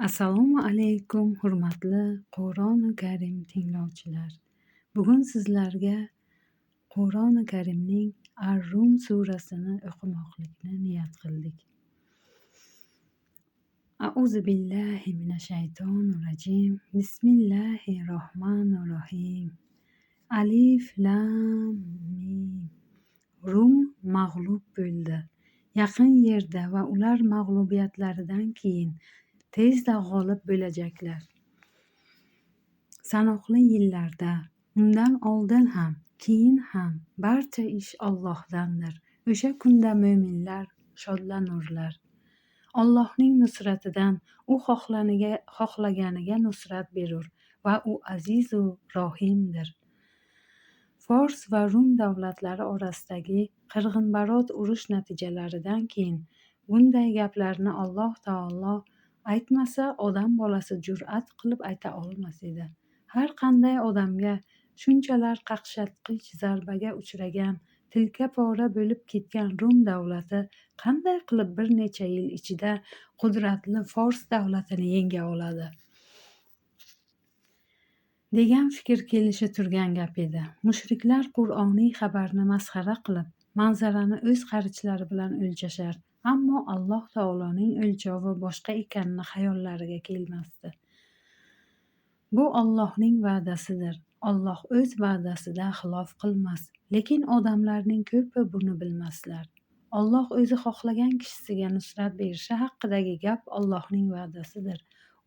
Assalomu alaykum, hurmatli Qur'oni Karim tinglovchilar. Bugun sizlarga Qur'oni Karimning Ar-Rum surasini o'qimoqlikni niyat qildik. A'udhu billahi minash shaytonir rajim. Bismillahirrohmanirrohim. Alif lam mim. Rum mag'lub bo'ldi. Yaqin yerda va ular mag'lubiyatlaridan keyin tezda g'olib bo'lajaklar. Sanoqli yillarda, undan oldin ham, keyin ham barcha ish Allohdandir. O'sha kunda mo'minlar shodlanurlar. Allohning nusratidan u xohlaganiga nusrat berur va u azizu rohimdir. Fors va Rum davlatlari orasidagi qirg'inbarot urush natijalaridan keyin bunday gaplarni Alloh taolo aytmasa, odam bolasi jur'at qilib ayta olmas edi. Har qanday odamga shunchalar qaqshatqich zarbaga uchragan, tilka pora bo'lib ketgan Rum davlati qanday qilib bir necha yil ichida qudratli Fors davlatini yenga oladi degan fikr kelishi turgan gap edi. Mushriklar Qur'oniy xabarni masxara qilib, manzarani o'z qarichlari bilan o'lchashar, ammo Alloh taoloning o'lchovi boshqa ekanini xayollariga kelmasdi. Bu Allohning va'dasidir. Alloh o'z va'dasida xilof qilmas, lekin odamlarning ko'pi buni bilmaslar. Alloh o'zi xohlagan kishisiga nusrat berishi haqidagi gap Allohning va'dasidir.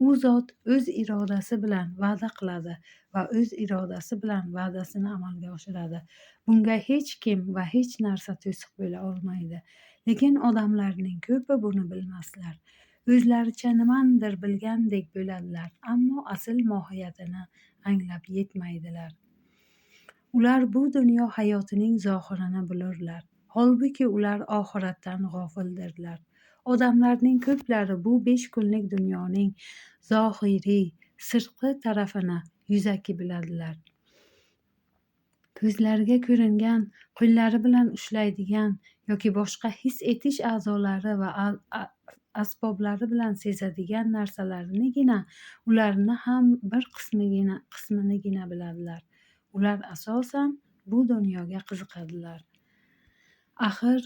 U zot o'z irodasi bilan va'da qiladi va o'z irodasi bilan va'dasini amalga oshiradi. Bunga hech kim va hech narsa to'siq bo'la olmaydi. Lekin odamlarning ko'pi buni bilmaslar. O'zlaricha nimanidir bilgandek bo'ladilar, ammo asl mohiyatini anglab yetmaydilar. Ular bu dunyo hayotining zohirini bilurlar, holbuki ular oxiratdan g'ofildirlar. Odamlarning ko'plari bu 5 kunlik dunyoning zohiriy, sirtqi tarafini yuzaki biladilar. Ko'zlariga ko'ringan, qo'llari bilan ushlaydigan yoki boshqa his etish a'zolari va asboblari bilan sezadigan narsalarnigina, ularni ham bir qisminigina biladilar. Ular asosan bu dunyoga qiziqadilar. Axir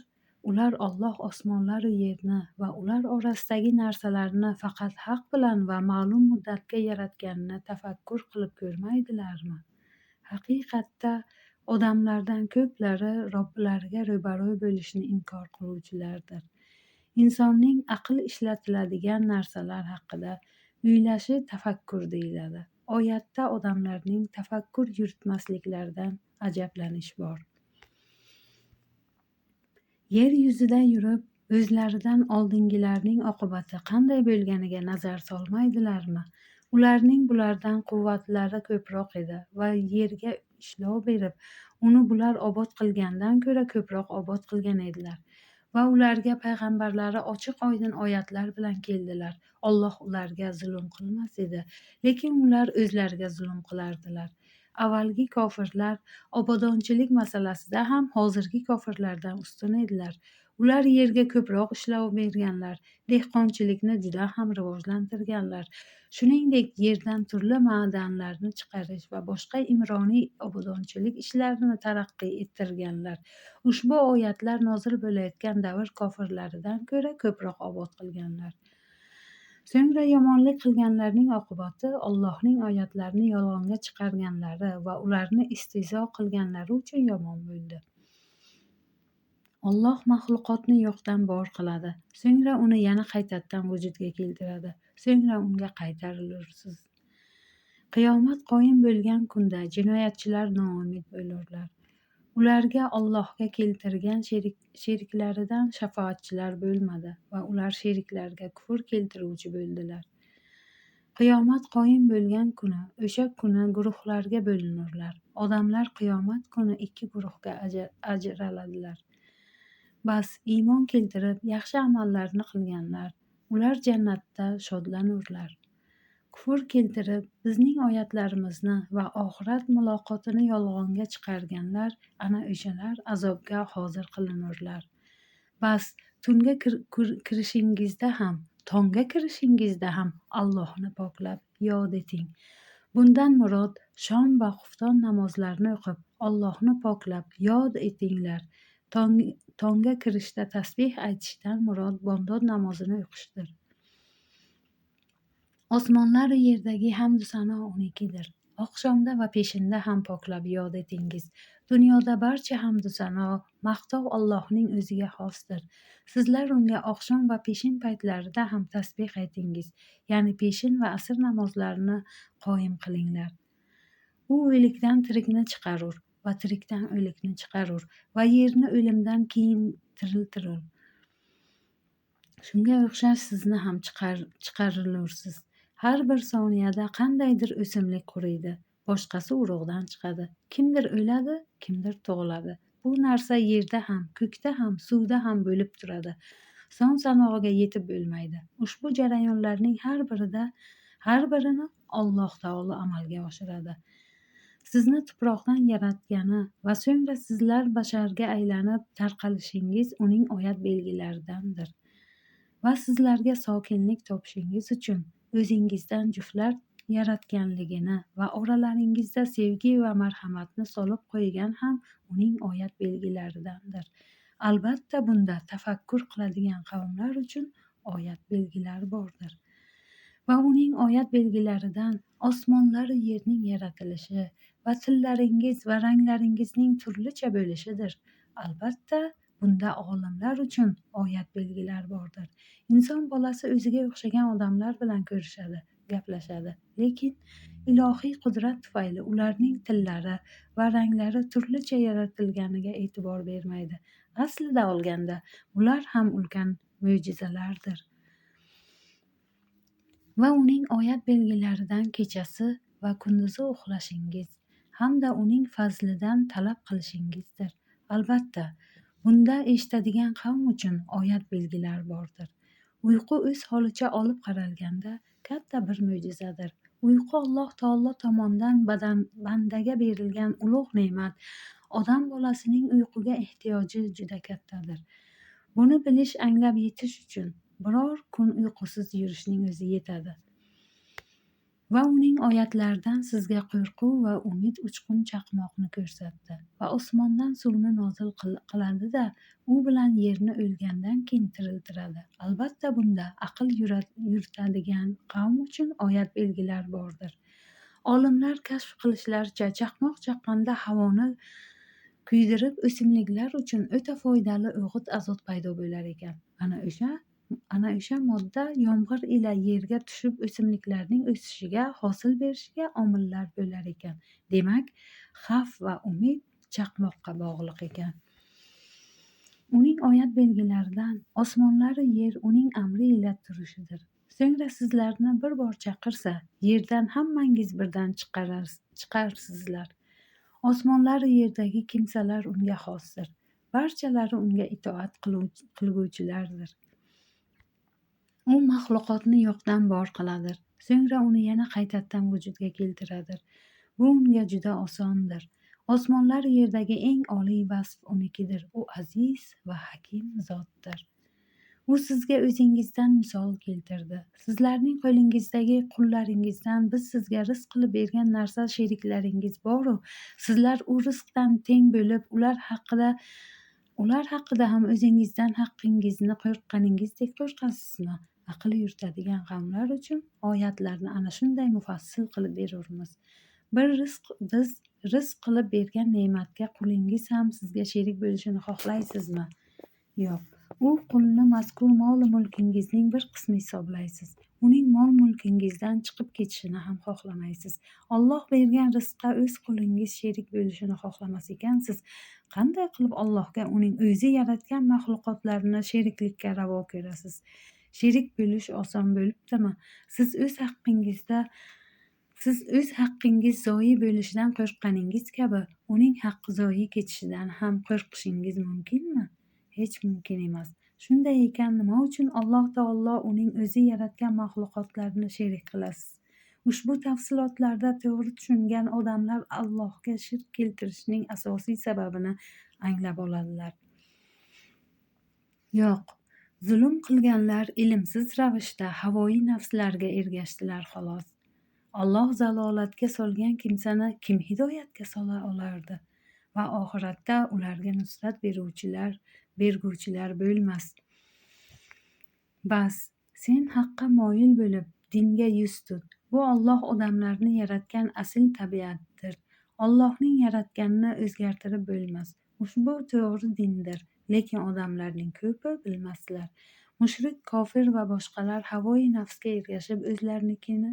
ular Alloh osmonlar va yerni va ular orasidagi narsalarni faqat haq bilan va ma'lum muddatga yaratganini tafakkur qilib ko'rmaydilarmi? Haqiqatda odamlardan ko'plari Robbilariga ro'baro bo'lishni inkor qiluvchilardir. Insonning aql ishlatiladigan narsalar haqida o'ylashi tafakkur deyiladi. Oyatda odamlarning tafakkur yuritmasliklaridan ajablanish bor. Yer yuzida yurib, o'zlaridan oldingilarning oqibati qanday bo'lganiga nazar solmaydilarmi? Ularning bulardan quvvatlari ko'proq edi va yerga ishlov berib, uni bular obod qilgandan ko'ra ko'proq obod qilgan edilar. Va ularga payg'ambarlari ochiq-oydin oyatlar bilan keldilar. Alloh ularga zulm qilmas edi, lekin ular o'zlariga zulm qilardilar. Avvalgi kofirlar obodonchilik masalasida ham hozirgi kofirlardan ustun edilar. Ular yerga ko'proq ishlov berganlar, dehqonchilikni juda ham rivojlantirganlar. Shuningdek, yerdan turli ma'danlarni chiqarish va boshqa imroniy obodonchilik ishlarini taraqqiy ettirganlar. Ushbu oyatlar nozil bo'layotgan davr kofirlaridan ko'ra ko'proq obod qilganlar. So'ngra yomonlik qilganlarning oqibati Allohning oyatlarini yolg'onga chiqarganlari va ularni istehzo qilganlari uchun yomon bo'ldi. Alloh maxluqotni yo'qdan bor qiladi, so'ngra uni yana qaytadan vujudga keltiradi, so'ngra unga qaytarilursiz. Qiyomat qoyim bo'lgan kunda jinoyatchilar noumid bo'lurlar. Ularga Allohga keltirgan sheriklaridan shafoatchilar bo'lmadi va ular sheriklarga kufr keltiruvchi bo'ldilar. Qiyomat qoyim bo'lgan kuni, o'sha kuni guruhlarga bo'linurlar. Odamlar qiyomat kuni 2 guruhga ajraladilar. Bas iymon keltirib, yaxshi amallarni qilganlar, ular jannatda shodlanurlar. Kufr keltirib, bizning oyatlarimizni va oxirat muloqotini yolg'onga chiqarganlar, ana o'shalar azobga hozir qilinurlar. Bas tunga kirishingizda ham, tongga kirishingizda ham Allohni poklab yod eting. Bundan murod shom va xufton namozlarini o'qib, Allohni poklab yod etinglar. Tongga kirishda tasbih aytishdan murod bomdod namozini o'qishdir. Osmonlar va yerdagi hamdu sano unikidir. Oqshomda va peshinda ham poklab yod etingiz. Dunyoda barcha hamdu sano, maqtov Allohning o'ziga xosdir. Sizlar unga oqshom va peshin paytlarida ham tasbih aytingiz, ya'ni peshin va asr namozlarini qoyim qilinglar. U o'likdan tirikni chiqarur va tirikdan o'likni chiqarur va yerni o'limdan keyin tiriltirur. Shunga o'xshash sizni ham chiqarilursiz. Har bir soniyada qandaydir o'simlik quriydi, boshqasi urug'dan chiqadi. Kimdir o'ladi, kimdir tug'iladi. Bu narsa yerda ham, ko'kda ham, suvda ham bo'lib turadi. Son sanog'iga yetib bo'lmaydi. Ushbu jarayonlarning har birini Alloh taolo amalga oshiradi. Sizni tuproqdan yaratgani va so'ngra sizlar basharga aylanib tarqalishingiz uning oyat belgilaridandir. Va sizlarga sokinlik topishingiz uchun o'zingizdan juftlar yaratganligini va oralaringizda sevgi va marhamatni solib qo'ygan ham uning oyat belgilaridandir. Albatta bunda tafakkur qiladigan qavmlar uchun oyat belgilar bordir. Va uning oyat belgilaridan osmonlar va yerning yaratilishi va tillaringiz va ranglaringizning turlicha bo'lishidir. Albatta bunda olimlar uchun oyat belgilar bordir. Inson bolasi o'ziga o'xshagan odamlar bilan ko'rishadi, gaplashadi, lekin ilohiy qudrat tufayli ularning tillari va ranglari turlicha yaratilganiga e'tibor bermaydi. Aslida olganda ular ham ulkan mo'jizalardir. Va uning oyat belgilaridan kechasi va kunduzi uxlashingiz hamda uning fazlidan talab qilishingizdir. Albatta, bunda eshitadigan qavm uchun oyat belgilar bordir. Uyqu o'z holicha olib qaralganda katta bir mo'jizadir. Uyqu Alloh taolo tomonidan bandaga berilgan ulug' ne'mat. Odam bolasining uyquga ehtiyoji juda kattadir. Buni bilish, anglab yetish uchun biror kun uyqusiz yurishning o'zi yetadi. Va uning oyatlaridan sizga qo'rquv va umid uchqun chaqmoqni ko'rsatdi va osmondan suvni nozil qiladi-da, u bilan yerni o'lgandan keyin tiriltiradi. Albatta bunda aql yuritadigan qavm uchun oyat belgilar bordir. Olimlar kashf qilishlaricha, chaqmoq chaqqanda havoni kuydirib o'simliklar uchun o'ta foydali o'g'it azot paydo bo'lar ekan. Ana o'sha modda yomg'ir ila yerga tushib o'simliklarning o'sishiga, hosil berishiga omillar bo'lar ekan. Demak, xavf va umid chaqmoqqa bog'liq ekan. Uning oyat belgilaridan osmonlar va yer uning amri ila turishidir. So'ngra sizlarni bir bor chaqirsa, yerdan hammangiz birdan chiqarsizlar. Osmonlar va yerdagi kimsalar unga xosdir. Barchalari unga itoat qilguvchilardir. U maxluqotni yo'qdan bor qiladir. So'ngra uni yana qaytadan vujudga keltiradir. Bu unga juda osondir. Osmonlar va yerdagi eng oliy vasf unikidir. U aziz va hakim zotdir. U sizga o'zingizdan misol keltirdi. Sizlarning qo'lingizdagi qullaringizdan biz sizga rizq qilib bergan narsa sheriklaringiz bor-u, sizlar u rizqdan teng bo'lib, ular haqida ham o'zingizdan haqqingizni qo'rqqaningizdek qo'rqasizmi? Aql yuritadigan qavmlar uchun oyatlarni ana shunday mufassil qilib berurmiz. Biz rizq qilib bergan ne'matga qulingiz ham sizga sherik bo'lishini xohlaysizmi? Yo'q. U qulni mazkur mol-u mulkingizning bir qismi hisoblaysiz. Uning mol-mulkingizdan chiqib ketishini ham xohlamaysiz. Alloh bergan rizqqa o'z qulingiz sherik bo'lishini xohlamas ekansiz. Qanday qilib Allohga uning o'zi yaratgan maxluqotlarini sheriklikka ravo ko'rasiz? Sherik bo'lish oson bo'libdimi? Siz o'z haqqingiz zoyi bo'lishidan qo'rqqaningiz kabi, uning haqqi zoyi ketishidan ham qo'rqishingiz mumkinmi? Hech mumkin emas. Shunday ekan, nima uchun Alloh taolo uning o'zi yaratgan maxluqotlarini sherik qilasiz? Ushbu tafsilotlarda to'g'ri tushungan odamlar Allohga shirk keltirishning asosiy sababini anglab oladilar. Yo'q, Zulm qilganlar ilmsiz ravishda havoyi nafslariga ergashdilar xolos. Alloh zalolatga solgan kimsani kim hidoyatga sola olardi? Va oxiratda ularga nusrat berguvchilar bo'lmas. Bas, sen haqqa moyil bo'lib, dinga yuz tut. Bu Alloh odamlarni yaratgan asl tabiatdir. Allohning yaratganini o'zgartirib bo'lmas. Ushbu to'g'ri dindir, lekin odamlarning ko'pi bilmaslar. Mushrik, kofir va boshqalar havoyi nafsga ergashib o'zlarinikini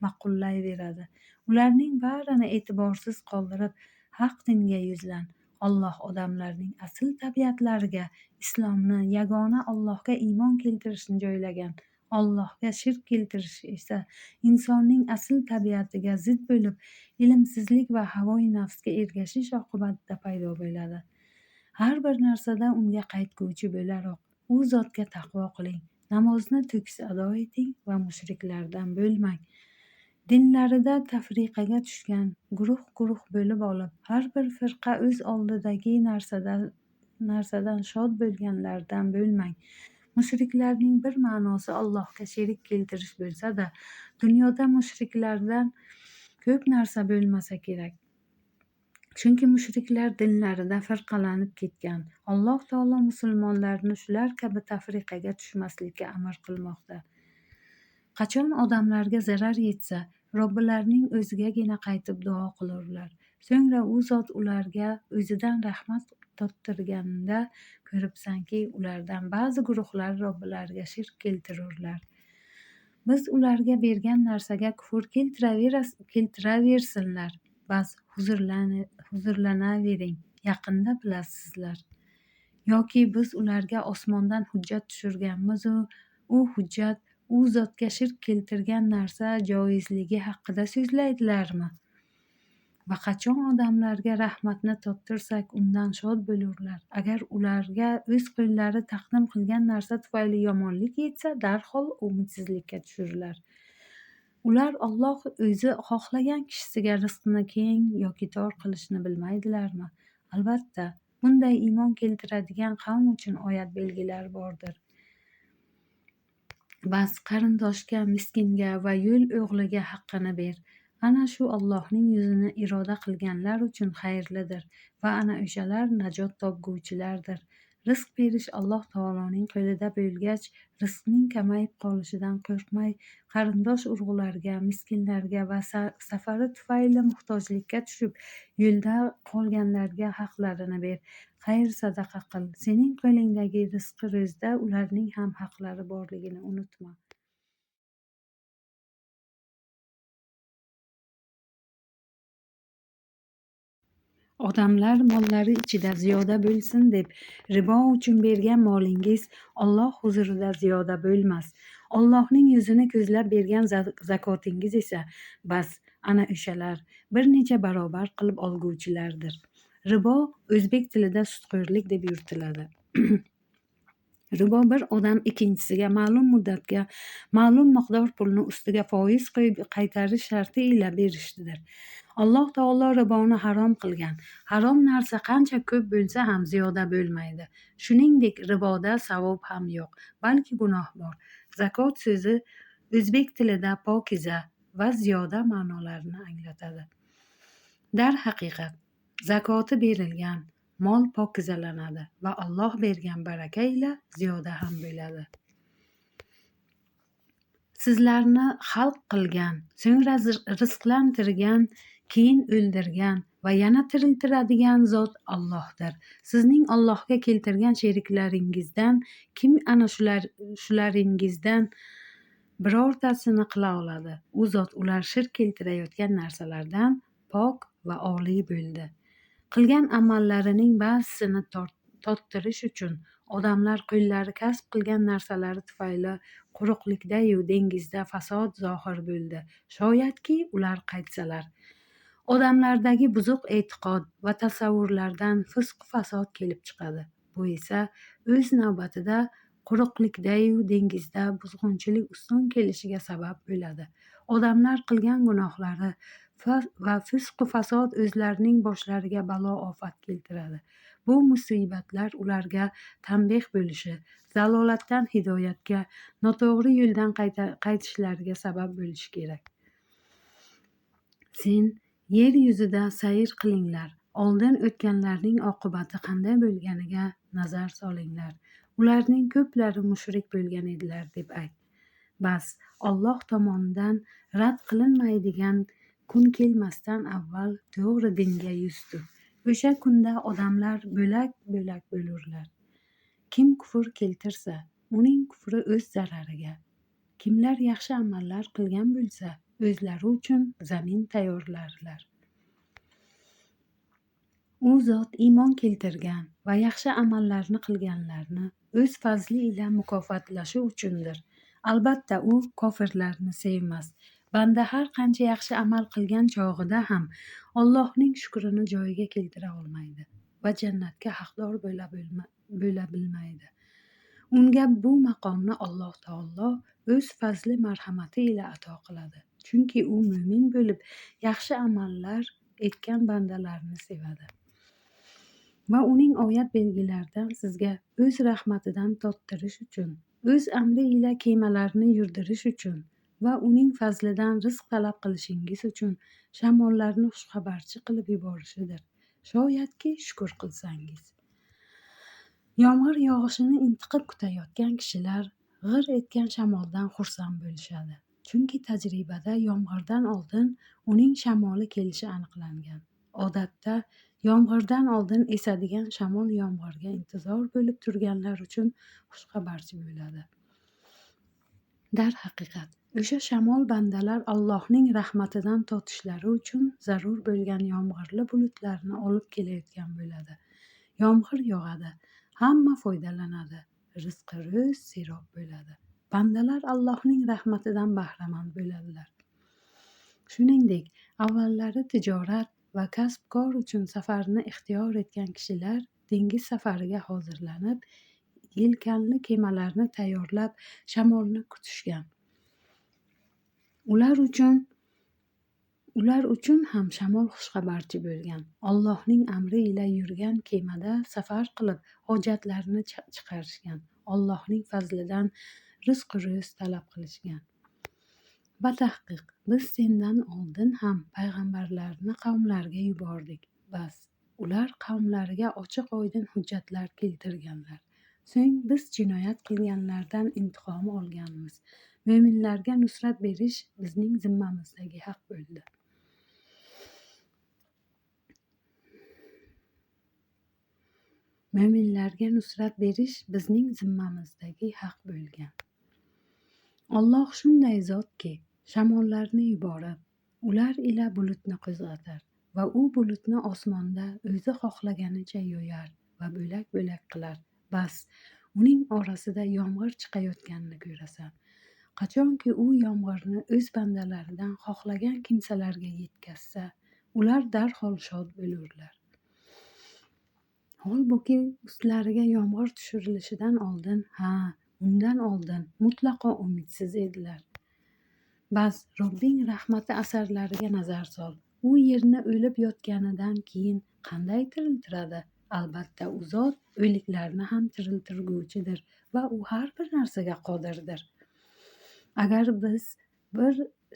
ma'qullayveradi. Ularning barini e'tiborsiz qoldirib, haq dinga yuzlan. Alloh odamlarning asl tabiatlariga, islomni, yagona Allohga iymon keltirishni joylagan. Allohga shirk keltirish esa insonning asl tabiatiga zid bo'lib, ilmsizlik va havoyi nafsga ergashish oqibatida paydo bo'ladi. Har bir narsada unga qaytguvchi bo'laroq, u zotga taqvo qiling, namozni to'kis ado eting va mushriklardan bo'lmang. Dinlarida tafriqaga tushgan, guruh bo'lib olib, har bir firqa o'z oldidagi narsadan shod bo'lganlardan bo'lmang. Mushriklarning bir ma'nosi Allohga sherik keltirish bo'lsa-da, dunyoda mushriklardan ko'p narsa bo'lmasa kerak. Chunki mushriklar dinlarida firqalanib ketgan. Alloh taolo musulmonlarni shular kabi tafriqaga tushmaslikka amr qilmoqda. Qachon odamlarga zarar yetsa, Robbilarining o'zigagina qaytib duo qilurlar. So'ngra u zot ularga o'zidan rahmat tottirganida ko'ribsanki, ulardan ba'zi guruhlar Robbilariga shirk keltirurlar. Biz ularga bergan narsaga kufr keltiraversinlar. Bas, huzurlanavering, yaqinda bilasizlar. Yoki biz ularga osmondan hujjat tushirganmiz-u, u hujjat u zotga shirk keltirgan narsa joizligi haqida so'zlaydilarmi? Va qachon odamlarga rahmatni tottirsak, undan shod bo'lurlar. Agar ularga o'z qo'llari taqdim qilgan narsa tufayli yomonlik yetsa, darhol umidsizlikka tushurlar. Ular Alloh o'zi xohlagan kishisiga rizqni keng yoki tor qilishni bilmaydilarmi? Albatta, bunday iymon keltiradigan qavm uchun oyat belgilar bordir. Bas, qarindoshga, miskinga va yo'l o'g'liga haqqini ber. Ana shu Allohning yuzini iroda qilganlar uchun xayrlidir va ana o'shalar najot topguvchilardir. Rizq berish Alloh taoloning qo'lida bo'lgach, rizqning kamayib qolishidan qo'rqmay, qarindosh urug'larga, miskinlarga va safari tufayli muhtojlikka tushib, yo'lda qolganlarga haqlarini ber. Xayr sadaqa qil. Sening qo'lingdagi rizqi ro'zda ularning ham haqlari borligini unutma. Odamlar mollari ichida ziyoda bo'lsin deb ribo uchun bergan molingiz Alloh huzurida ziyoda bo'lmas. Allohning yuzini ko'zlab bergan zakotingiz esa bas, ana o'shalar bir necha barobar qilib olguvchilardir. Ribo o'zbek tilida sutxo'rlik deb yuritiladi. Ribo bir odam ikkinchisiga ma'lum muddatga ma'lum miqdor pulni ustiga foiz qo'yib qaytarish sharti ila berishdir. Alloh taolo riboni harom qilgan. Harom narsa qancha ko'p bo'lsa ham ziyoda bo'lmaydi. Shuningdek, riboda savob ham yo'q, balki gunoh bor. Zakot so'zi o'zbek tilida pokiza va ziyoda ma'nolarini anglatadi. Darhaqiqat, zakoti berilgan mol pokizalanadi va Alloh bergan baraka ila ziyoda ham bo'ladi. Sizlarni xalq qilgan, so'ngra rizqlantirgan, keyin o'ldirgan va yana tiriltiradigan zot Allohdir. Sizning Allohga keltirgan sheriklaringizdan kim ana shularingizdan birortasini qila oladi? U zot ular shirk keltirayotgan narsalardan pok va oliy bo'ldi. Qilgan amallarining ba'zisini tottirish uchun odamlar qo'llari kasb qilgan narsalari tufayli quruqlikda-yu dengizda fasod zohir bo'ldi. Shoyatki ular qaytsalar. Odamlardagi buzuq e'tiqod va tasavvurlardan fisq-fasod kelib chiqadi. Bu esa o'z navbatida quruqlikda-yu dengizda buzg'unchilik ustun kelishiga sabab bo'ladi. Odamlar qilgan gunohlari va fisq-fasod o'zlarining boshlariga balo-ofat keltiradi. Bu musibatlar ularga tanbeh bo'lishi, zalolatdan hidoyatga, noto'g'ri yo'ldan qaytishlariga sabab bo'lishi kerak. Sen yer yuzida sayr qilinglar, oldin o'tganlarning oqibati qanday bo'lganiga nazar solinglar. Ularning ko'plari mushrik bo'lgan edilar deb ayt. Bas, Alloh tomonidan rad qilinmaydigan kun kelmasdan avval to'g'ri dinga yuz tut. O'sha kunda odamlar bo'lak-bo'lak bo'lurlar. Kim kufr keltirsa, uning kufri o'z zarariga. Kimlar yaxshi amallar qilgan bo'lsa, o'zlari uchun zamin tayyorlarlar. U zot iymon keltirgan va yaxshi amallarni qilganlarni o'z fazli ila mukofotlashi uchundir. Albatta u kofirlarni sevmas. Banda har qancha yaxshi amal qilgan chog'ida ham Allohning shukrini joyiga keltira olmaydi va jannatga haqdor bo'la bilmaydi. Unga bu maqomni Alloh taolo o'z fazli marhamati ila ato qiladi. Chunki u mo'min bo'lib, yaxshi amallar etgan bandalarni sevadi. Va uning oyat belgilaridan sizga o'z rahmatidan tottirish uchun, o'z amri ila kemalarni yurdirish uchun va uning fazlidan rizq talab qilishingiz uchun shamollarni xushxabarchi qilib yuborishidir. Shoyatki shukr qilsangiz. Yomg'ir yog'ishini intiqib kutayotgan kishilar g'ir etgan shamoldan xursand bo'lishadi. Chunki tajribada yomg'irdan oldin uning shamoli kelishi aniqlangan. Odatda yomg'irdan oldin esadigan shamol yomg'irga intizor bo'lib turganlar uchun xushxabarchi bo'ladi. Darhaqiqat, o'sha shamol bandalar Allohning rahmatidan totishlari uchun zarur bo'lgan yomg'irli bulutlarni olib kelayotgan bo'ladi. Yomg'ir yog'adi, hamma foydalanadi, rizqi ro'z serob bo'ladi. Bandalar Allohning rahmatidan bahramand bo'ladilar. Shuningdek, avvallari tijorat va kasb-kor uchun safarni ixtiyor etgan kishilar dengiz safariga hozirlanib, yelkanli kemalarni tayyorlab, shamolni kutishgan. Ular uchun ham shamol xushxabarchi bo'lgan. Allohning amri ila yurgan kemada safar qilib, hojatlarini chiqarishgan. Allohning fazlidan rizq-ro'z talab qilishgan. Batahqiq, biz sendan oldin ham payg'ambarlarni qavmlariga yubordik. Bas, ular qavmlariga ochiq-oydin hujjatlar keltirganlar. So'ng biz jinoyat qilganlardan intiqom olganmiz. Mo'minlarga nusrat berish bizning zimmamizdagi haq bo'ldi. Mo'minlarga nusrat berish bizning zimmamizdagi haq bo'lgan. Alloh shunday zotki, shamollarni yuborib, ular ila bulutni qo'zg'atar va u bulutni osmonda o'zi xohlaganicha yo'yar va bo'lak-bo'lak qilar. Bas, uning orasida yomg'ir chiqayotganini ko'rasan. Qachonki u yomg'irni o'z bandalaridan xohlagan kimsalarga yetkazsa, ular darhol shod bo'lurlar. Holbuki ustlariga yomg'ir tushirilishidan oldin, undan oldin mutlaqo umidsiz edilar. Bas, Robbing rahmati asarlariga nazar sol. U yerni o'lib yotganidan keyin qanday tiriltiradi? Albatta, u zot o'liklarni ham tiriltirguvchidir va u har bir narsaga qodirdir. Agar biz bir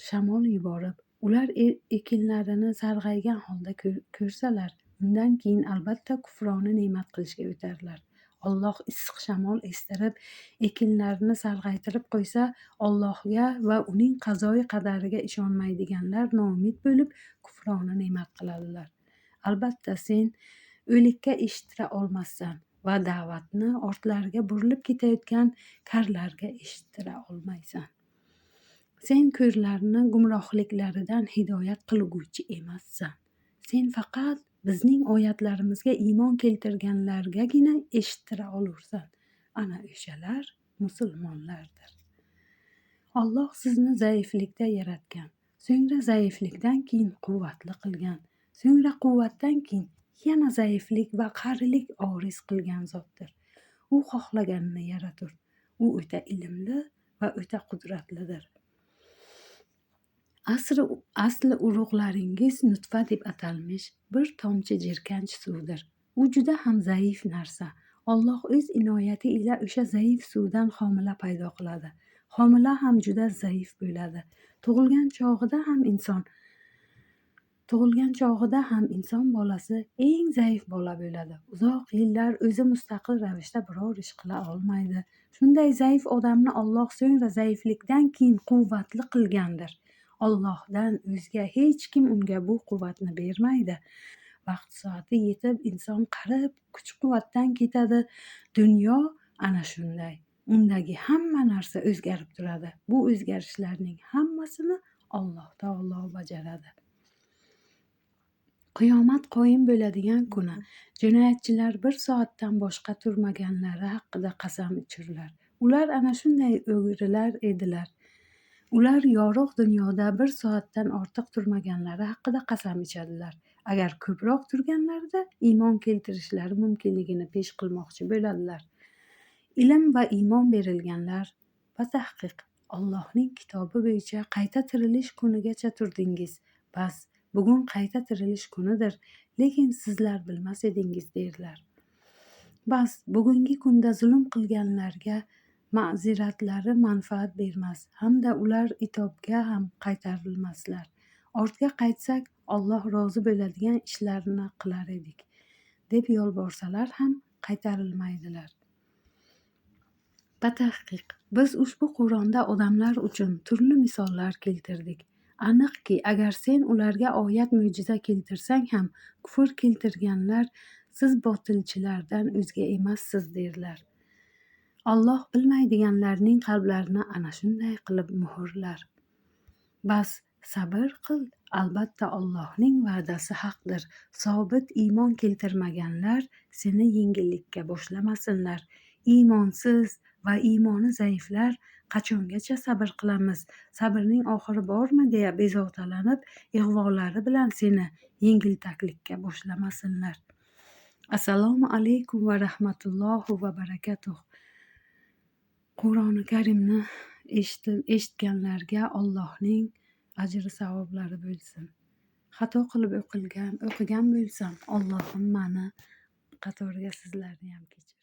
shamol yuborib, ular ekinlarini sarg'aygan holda ko'rsalar, undan keyin albatta kufroni ne'mat qilishga o'tarlar. Alloh issiq shamol estirib, ekinlarni sarg'aytirib qo'ysa, Allohga va uning qazoyi qadariga ishonmaydiganlar noumid bo'lib, kufroni ne'mat qiladilar. Albatta, sen o'likka eshittira olmassan va da'vatni ortlariga burilib ketayotgan karlarga eshittira olmaysan. Sen ko'rlarni gumrohliklaridan hidoyat qilguvchi emassan. Sen faqat bizning oyatlarimizga iymon keltirganlargagina eshittira olursan. Ana o'shalar musulmonlardir. Alloh sizni zaiflikda yaratgan, so'ngra zaiflikdan keyin quvvatli qilgan, so'ngra quvvatdan keyin yana zaiflik va qarilik oriz qilgan zotdir. U xohlaganini yaratur. U o'ta ilmli va o'ta qudratlidir. Asli urug'laringiz nutfa deb atalmish bir tomchi jirkanch suvdir. u juda ham zaif narsa. Alloh o'z inoyati ila o'sha zaif suvdan homila paydo qiladi. Homila ham juda zaif bo'ladi. Tug'ilgan chog'ida ham inson bolasi eng zaif bola bo'ladi. Uzoq yillar o'zi mustaqil ravishda biror ish qila olmaydi. Shunday zaif odamni Alloh so'ngra zaiflikdan keyin quvvatli qilgandir. Allohdan o'zga hech kim unga bu quvvatni bermaydi. Vaqt soati yetib inson qarib kuch-quvvatdan ketadi. Dunyo ana shunday. Undagi hamma narsa o'zgarib turadi. Bu o'zgarishlarning hammasini Alloh taolo bajaradi. Qiyomat qoyim bo'ladigan kuni jinoyatchilar bir soatdan boshqa turmaganlari haqida qasam ichurlar. Ular ana shunday o'g'rilar edilar. Ular yorug' dunyoda bir soatdan ortiq turmaganlari haqida qasam ichadilar. Agar ko'proq turganlarida iymon keltirishlari mumkinligini pesh qilmoqchi bo'ladilar. Ilm va iymon berilganlar, batahqiq Allohning kitobi bo'yicha qayta tirilish kunigacha turdingiz. Bas, bugun qayta tirilish kunidir, lekin sizlar bilmas edingiz derlar. Bas, bugungi kunda zulm qilganlarga ma'ziratlari manfaat bermas, hamda ular itobga ham qaytarilmaslar. Ortga qaytsak, Alloh rozi bo'ladigan ishlarni qilar edik, deb yolborsalar ham qaytarilmaydilar. Batahqiq, biz ushbu Qur'onda odamlar uchun turli misollar keltirdik. Aniqki, agar sen ularga oyat mo'jiza keltirsang ham, kufr keltirganlar siz botilchilardan o'zga emassiz derlar. Alloh bilmaydiganlarning qalblarini ana shunday qilib muhrlar. Bas, sabr qil, albatta Allohning va'dasi haqdir. Sobit iymon keltirmaganlar seni yengillikka boshlamasinlar. Iymonsiz va iymoni zaiflar qachongacha sabr qilamiz, sabrning oxiri bormi deya bezovtalanib, ig'volari bilan seni yengiltaklikka boshlamasinlar. Assalomu alaykum va rahmatullohi va barakatuh. Qur'oni Karimni eshitganlarga Allohning ajri savoblari bo'lsin. Xato qilib o'qigan bo'lsam, Allohim mani qatoriga sizlarni ham kechir.